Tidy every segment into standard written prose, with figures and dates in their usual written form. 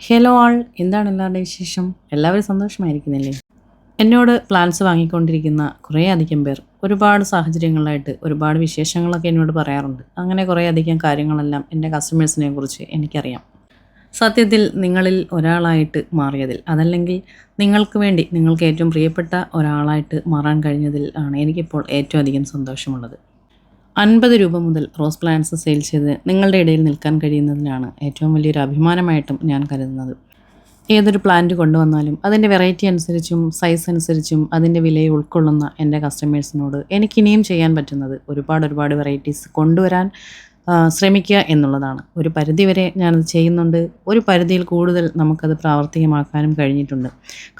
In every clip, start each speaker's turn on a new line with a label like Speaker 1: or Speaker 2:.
Speaker 1: Hello ആൾ, എന്താണ് എല്ലാവരുടെ വിശേഷം? എല്ലാവരും സന്തോഷമായിരിക്കുന്നില്ലേ? എന്നോട് പ്ലാൻസ് വാങ്ങിക്കൊണ്ടിരിക്കുന്ന കുറേ അധികം പേർ ഒരുപാട് സാഹചര്യങ്ങളായിട്ട് ഒരുപാട് വിശേഷങ്ങളൊക്കെ എന്നോട് പറയാറുണ്ട്. അങ്ങനെ കുറേ അധികം കാര്യങ്ങളെല്ലാം എൻ്റെ കസ്റ്റമേഴ്സിനെ കുറിച്ച് എനിക്കറിയാം. സത്യത്തിൽ നിങ്ങളിൽ ഒരാളായിട്ട് മാറിയതിൽ, അതല്ലെങ്കിൽ നിങ്ങൾക്ക് വേണ്ടി നിങ്ങൾക്ക് ഏറ്റവും പ്രിയപ്പെട്ട ഒരാളായിട്ട് മാറാൻ കഴിഞ്ഞതിൽ ആണ് എനിക്കിപ്പോൾ ഏറ്റവും അധികം സന്തോഷമുള്ളത്. 50 രൂപ മുതൽ റോസ് പ്ലാന്റ്സ് സെയിൽ ചെയ്ത് നിങ്ങളുടെ ഇടയിൽ നിൽക്കാൻ കഴിയുന്നതിലാണ് ഏറ്റവും വലിയൊരു അഭിമാനമായിട്ടും ഞാൻ കരുതുന്നത്. ഏതൊരു പ്ലാന്റ് കൊണ്ടുവന്നാലും അതിൻ്റെ വെറൈറ്റി അനുസരിച്ചും സൈസ് അനുസരിച്ചും അതിൻ്റെ വിലയെ ഉൾക്കൊള്ളുന്ന എൻ്റെ കസ്റ്റമേഴ്സിനോട് എനിക്കിനിയും ചെയ്യാൻ പറ്റുന്നത് ഒരുപാട് വെറൈറ്റീസ് കൊണ്ടുവരാൻ ശ്രമിക്കുക എന്നുള്ളതാണ്. ഒരു പരിധിവരെ ഞാനത് ചെയ്യുന്നുണ്ട്. ഒരു പരിധിയിൽ കൂടുതൽ നമുക്കത് പ്രാവർത്തികമാക്കാനും കഴിഞ്ഞിട്ടുണ്ട്.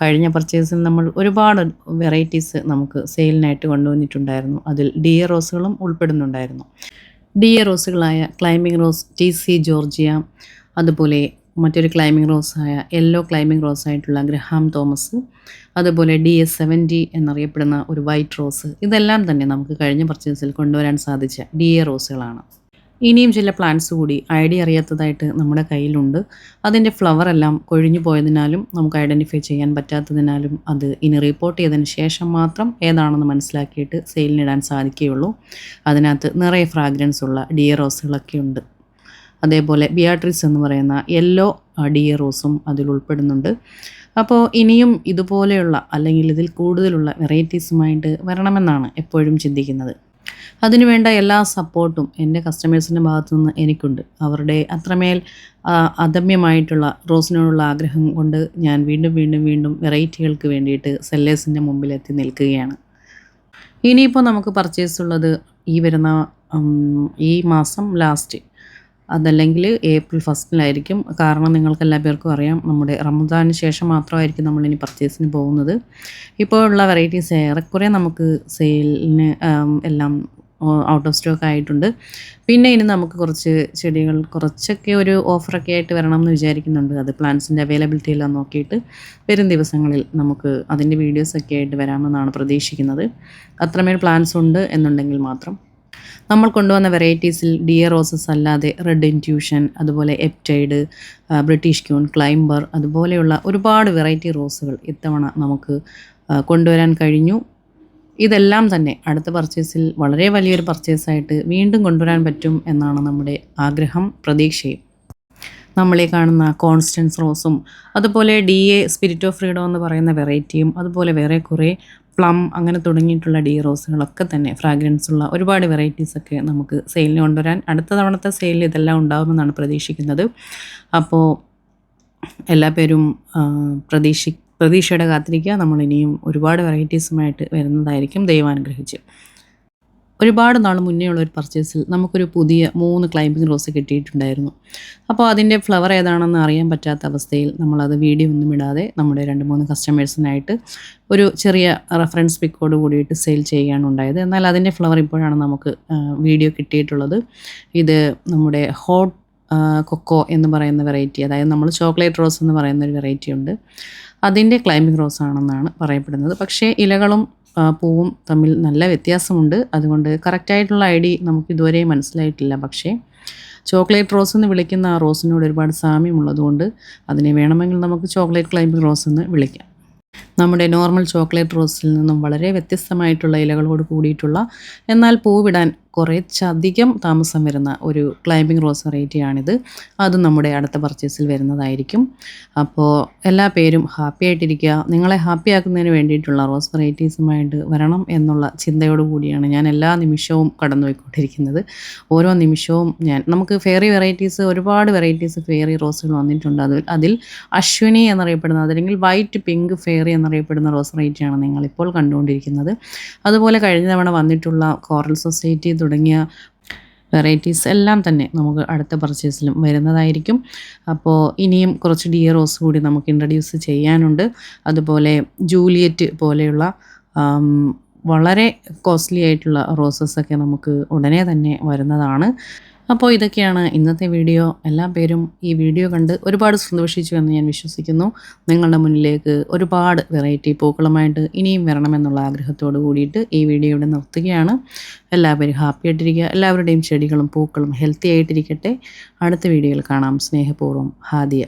Speaker 1: കഴിഞ്ഞ പർച്ചേസിൽ നമ്മൾ ഒരുപാട് വെറൈറ്റീസ് നമുക്ക് സെയിലിനായിട്ട് കൊണ്ടുവന്നിട്ടുണ്ടായിരുന്നു. അതിൽ DA റോസുകളും ഉൾപ്പെടുന്നുണ്ടായിരുന്നു. DA റോസുകളായ ക്ലൈമ്പിംഗ് റോസ്, TC ജോർജിയ, അതുപോലെ മറ്റൊരു ക്ലൈമ്പിംഗ് റോസായ യെല്ലോ ക്ലൈമ്പിംഗ് റോസായിട്ടുള്ള ഗ്രഹാം തോമസ്, അതുപോലെ DS70 എന്നറിയപ്പെടുന്ന ഒരു വൈറ്റ് റോസ്, ഇതെല്ലാം തന്നെ നമുക്ക് കഴിഞ്ഞ പർച്ചേസിൽ കൊണ്ടുവരാൻ സാധിച്ച DA റോസുകളാണ്. ഇനിയും ചില പ്ലാന്റ്സ് കൂടി ഐഡിയ അറിയാത്തതായിട്ട് നമ്മുടെ കയ്യിലുണ്ട്. അതിൻ്റെ ഫ്ലവർ എല്ലാം കൊഴിഞ്ഞു പോയതിനാലും നമുക്ക് ഐഡൻറ്റിഫൈ ചെയ്യാൻ പറ്റാത്തതിനാലും അത് ഇനി റിപ്പോർട്ട് ചെയ്തതിന് ശേഷം മാത്രം ഏതാണെന്ന് മനസ്സിലാക്കിയിട്ട് സെയിലിനിടാൻ സാധിക്കുകയുള്ളൂ. അതിനകത്ത് നിറയെ ഫ്രാഗ്രൻസ് ഉള്ള DA റോസുകളൊക്കെ ഉണ്ട്. അതേപോലെ ബിയാട്രിസ് എന്ന് പറയുന്ന യെല്ലോ DA റോസും അതിൽ ഉൾപ്പെടുന്നുണ്ട്. അപ്പോൾ ഇനിയും ഇതുപോലെയുള്ള അല്ലെങ്കിൽ ഇതിൽ കൂടുതലുള്ള വെറൈറ്റീസുമായിട്ട് വരണമെന്നാണ് എപ്പോഴും ചിന്തിക്കുന്നത്. അതിനുവേണ്ട എല്ലാ സപ്പോർട്ടും എൻ്റെ കസ്റ്റമേഴ്സിൻ്റെ ഭാഗത്തു നിന്ന് എനിക്കുണ്ട്. അവരുടെ അത്രമേൽ അദമ്യമായിട്ടുള്ള റോസിനോടുള്ള ആഗ്രഹം കൊണ്ട് ഞാൻ വീണ്ടും വെറൈറ്റികൾക്ക് വേണ്ടിയിട്ട് സെല്ലേഴ്സിൻ്റെ മുമ്പിൽ എത്തി നിൽക്കുകയാണ്. ഇനിയിപ്പോൾ നമുക്ക് പർച്ചേസ് ഉള്ളത് ഈ വരുന്ന ഈ മാസം ലാസ്റ്റ്, അതല്ലെങ്കിൽ ഏപ്രിൽ 1 കാരണം നിങ്ങൾക്ക് എല്ലാ പേർക്കും അറിയാം, നമ്മുടെ റമദാന് ശേഷം മാത്രമായിരിക്കും നമ്മളിനി പർച്ചേസിന് പോകുന്നത്. ഇപ്പോൾ ഉള്ള വെറൈറ്റീസ് ഏറെക്കുറെ നമുക്ക് സെയിലിന് എല്ലാം ഔട്ട് ഓഫ് സ്റ്റോക്ക് ആയിട്ടുണ്ട്. പിന്നെ ഇനി നമുക്ക് കുറച്ച് ചെടികൾ കുറച്ചൊക്കെ ഒരു ഓഫറൊക്കെ ആയിട്ട് വരണം എന്ന് വിചാരിക്കുന്നുണ്ട്. അത് പ്ലാന്റ്സിൻ്റെ അവൈലബിലിറ്റി എല്ലാം നോക്കിയിട്ട് വരും ദിവസങ്ങളിൽ നമുക്ക് അതിൻ്റെ വീഡിയോസൊക്കെ ആയിട്ട് വരാമെന്നാണ് പ്രതീക്ഷിക്കുന്നത്. അത്രമേൽ പ്ലാന്റ്സ് ഉണ്ട് എന്നുണ്ടെങ്കിൽ മാത്രം. നമ്മൾ കൊണ്ടുവന്ന വെറൈറ്റീസിൽ DA റോസസ് അല്ലാതെ റെഡ് ഇൻറ്റ്യൂഷൻ, അതുപോലെ എപ്റ്റൈഡ്, ബ്രിട്ടീഷ് ക്യൂൺ, ക്ലൈംബർ, അതുപോലെയുള്ള ഒരുപാട് വെറൈറ്റി റോസുകൾ ഇത്തവണ നമുക്ക് കൊണ്ടുവരാൻ കഴിഞ്ഞു. ഇതെല്ലാം തന്നെ അടുത്ത പർച്ചേസിൽ വളരെ വലിയൊരു പർച്ചേസായിട്ട് വീണ്ടും കൊണ്ടുവരാൻ പറ്റും എന്നാണ് നമ്മുടെ ആഗ്രഹം, പ്രതീക്ഷയും. നമ്മളീ കാണുന്ന കോൺസ്റ്റൻസ് റോസും, അതുപോലെ DA സ്പിരിറ്റ് ഓഫ് ഫ്രീഡം എന്ന് പറയുന്ന വെറൈറ്റിയും, അതുപോലെ വേറെ കുറേ പ്ലം അങ്ങനെ തുടങ്ങിയിട്ടുള്ള DA റോസുകളൊക്കെ തന്നെ ഫ്രാഗ്രൻസ് ഉള്ള ഒരുപാട് വെറൈറ്റീസൊക്കെ നമുക്ക് സെയിലിന് കൊണ്ടുവരാൻ അടുത്ത തവണത്തെ സെയിലിൽ ഇതെല്ലാം ഉണ്ടാകുമെന്നാണ് പ്രതീക്ഷിക്കുന്നത്. അപ്പോൾ എല്ലാ പേരും പ്രതീക്ഷയോടെ കാത്തിരിക്കുക. നമ്മളിനിയും ഒരുപാട് വെറൈറ്റീസുമായിട്ട് വരുന്നതായിരിക്കും, ദൈവാനുഗ്രഹിച്ച്. ഒരുപാട് നാൾ മുന്നേ ഉള്ള ഒരു പർച്ചേസിൽ നമുക്കൊരു പുതിയ 3 ക്ലൈമ്പിംഗ് റോസ് കിട്ടിയിട്ടുണ്ടായിരുന്നു. അപ്പോൾ അതിൻ്റെ ഫ്ലവർ ഏതാണെന്ന് അറിയാൻ പറ്റാത്ത അവസ്ഥയിൽ നമ്മളത് വീഡിയോ ഒന്നും ഇടാതെ നമ്മുടെ 2-3 കസ്റ്റമേഴ്സിനായിട്ട് ഒരു ചെറിയ റെഫറൻസ് പിക്കോട് കൂടിയിട്ട് സെയിൽ ചെയ്യുകയാണ് ഉണ്ടായത്. എന്നാൽ അതിൻ്റെ ഫ്ലവർ ഇപ്പോഴാണ് നമുക്ക് വീഡിയോ കിട്ടിയിട്ടുള്ളത്. ഇത് നമ്മുടെ ഹോട്ട് കൊക്കോ എന്ന് പറയുന്ന വെറൈറ്റി, അതായത് നമ്മൾ ചോക്ലേറ്റ് റോസ് എന്ന് പറയുന്ന ഒരു വെറൈറ്റി ഉണ്ട്. അതിൻ്റെ ക്ലൈമ്പിംഗ് റോസ് ആണെന്നാണ് പറയപ്പെടുന്നത്. പക്ഷേ ഇലകളും പൂവും തമ്മിൽ നല്ല വ്യത്യാസമുണ്ട്. അതുകൊണ്ട് കറക്റ്റായിട്ടുള്ള ഐഡി നമുക്ക് ഇതുവരെ മനസ്സിലായിട്ടില്ല. പക്ഷേ ചോക്ലേറ്റ് റോസ് എന്ന് വിളിക്കുന്ന ആ റോസിനോട് ഒരുപാട് സാമ്യമുള്ളതുകൊണ്ട് അതിനെ വേണമെങ്കിൽ നമുക്ക് ചോക്ലേറ്റ് ക്ലൈമ്പിംഗ് റോസ് എന്ന് വിളിക്കാം. നമ്മുടെ നോർമൽ ചോക്ലേറ്റ് റോസിൽ നിന്നും വളരെ വ്യത്യസ്തമായിട്ടുള്ള ഇലകളോട് കൂടിയിട്ടുള്ള, എന്നാൽ പൂവിടാൻ കുറച്ചധികം താമസം വരുന്ന ഒരു ക്ലൈമ്പിംഗ് റോസ് വെറൈറ്റിയാണിത്. അതും നമ്മുടെ അടുത്ത പർച്ചേസിൽ വരുന്നതായിരിക്കും. അപ്പോൾ എല്ലാ പേരും ഹാപ്പി ആയിട്ടിരിക്കുക. നിങ്ങളെ ഹാപ്പി ആക്കുന്നതിന് വേണ്ടിയിട്ടുള്ള റോസ് വെറൈറ്റീസുമായിട്ട് വരണം എന്നുള്ള ചിന്തയോടു കൂടിയാണ് ഞാൻ എല്ലാ നിമിഷവും കടന്നുപോയിക്കൊണ്ടിരിക്കുന്നത്. ഓരോ നിമിഷവും നമുക്ക് ഫെയറി വെറൈറ്റീസ്, ഒരുപാട് വെറൈറ്റീസ് ഫെയറി റോസുകൾ വന്നിട്ടുണ്ട്. അതിൽ അശ്വിനി എന്നറിയപ്പെടുന്ന, അതല്ലെങ്കിൽ വൈറ്റ് പിങ്ക് ഫെയറി എന്നറിയപ്പെടുന്ന റോസ് വെറൈറ്റിയാണ് നിങ്ങളിപ്പോൾ കണ്ടുകൊണ്ടിരിക്കുന്നത്. അതുപോലെ കഴിഞ്ഞ തവണ വന്നിട്ടുള്ള കോറൽ സൊസൈറ്റി തുടങ്ങിയ വെറൈറ്റീസ് എല്ലാം തന്നെ നമുക്ക് അടുത്ത പർച്ചേസിലും വരുന്നതായിരിക്കും. അപ്പോൾ ഇനിയും കുറച്ച് DA റോസ് കൂടി നമുക്ക് ഇൻട്രൊഡ്യൂസ് ചെയ്യാനുണ്ട്. അതുപോലെ ജൂലിയറ്റ് പോലെയുള്ള വളരെ കോസ്റ്റ്ലി ആയിട്ടുള്ള റോസസൊക്കെ നമുക്ക് ഉടനെ തന്നെ വരുന്നതാണ്. അപ്പോൾ ഇതൊക്കെയാണ് ഇന്നത്തെ വീഡിയോ. എല്ലാ പേരും ഈ വീഡിയോ കണ്ട് ഒരുപാട് സന്തോഷിച്ചു എന്ന് ഞാൻ വിശ്വസിക്കുന്നു. നിങ്ങളുടെ മുന്നിലേക്ക് ഒരുപാട് വെറൈറ്റി പൂക്കളുമായിട്ട് ഇനിയും വരണമെന്നുള്ള ആഗ്രഹത്തോട് കൂടിയിട്ട് ഈ വീഡിയോ ഇവിടെ നിർത്തുകയാണ്. എല്ലാവരും ഹാപ്പി ആയിട്ടിരിക്കുക. എല്ലാവരുടെയും ചെടികളും പൂക്കളും ഹെൽത്തി ആയിട്ടിരിക്കട്ടെ. അടുത്ത വീഡിയോയിൽ കാണാം. സ്നേഹപൂർവ്വം, ഹാദിയ.